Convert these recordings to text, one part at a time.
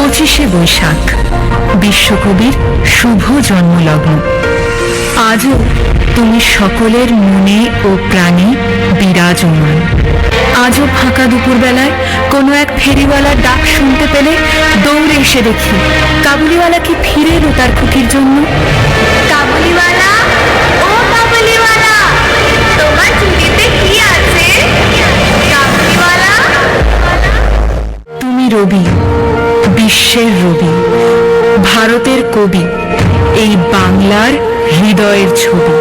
25শে বৈশাখ, বিশ্বকবির শুভ জন্মলগ্ন। আজও তুমি সকলের মনে ও প্রাণে বিরাজমান। আজও ফাঁকা দুপুরবেলায় কোনো এক ফেরিওয়ালার ডাক শুনতে পেলে দৌড়ে এসে দেখি কাবুলিওয়ালা কি ফিরে এলো তার খুকির জন্য। কাবুলিওয়ালা, ও কাবুলিওয়ালা, তোমার ঝুড়িতে কি আছে? কাবুলিওয়ালা, তুমি রবি, বিশ্বের রবি, ভারতের কবি, এই বাংলার হৃদয়ের ছবি।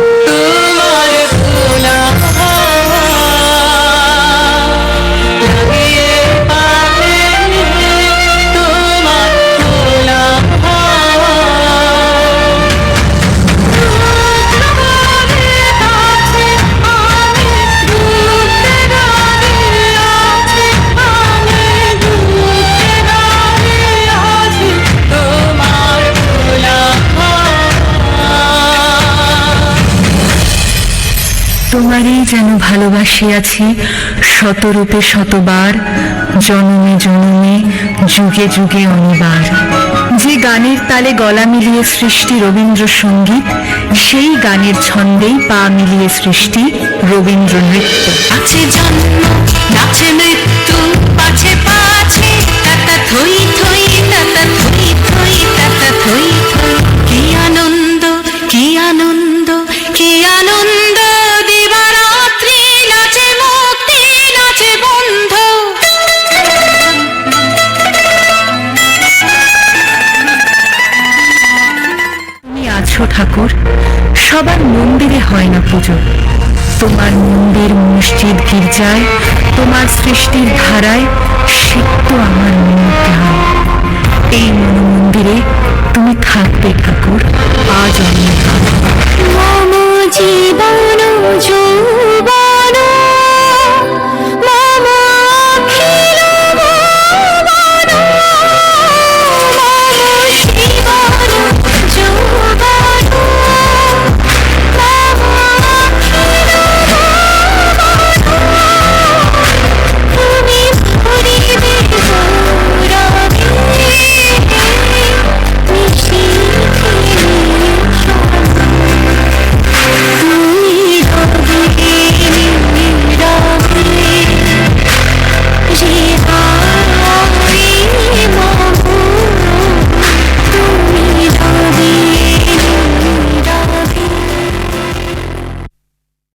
তোমারই যেন ভালোবাসিয়াছি শতরূপে শতবার, জনমে জনমে যুগে যুগে অনিবার। যে গানের তালে গলা মিলিয়ে সৃষ্টি রবীন্দ্রসঙ্গীত, সেই গানের ছন্দেই পা মিলিয়ে সৃষ্টি রবীন্দ্র নৃত্য। আছে জন্ম, নাচে মৃত্যু, পাছে পাছে তাতা থই থই, তাতা থই থই, তাতা থই থই। কি আনন্দ, কি আনন্দ, কি আনন্দ, দিবারাত্রি নাচে মুক্তি, নাচে বন্ধ। তুমি আছো ঠাকুর, সবার মন্দিরে হয় না পুজো। তোমার মন্দির, মসজিদ, গির্জায়, তোমার সৃষ্টির ধারায় সিক্ত আমার মন প্রাণ।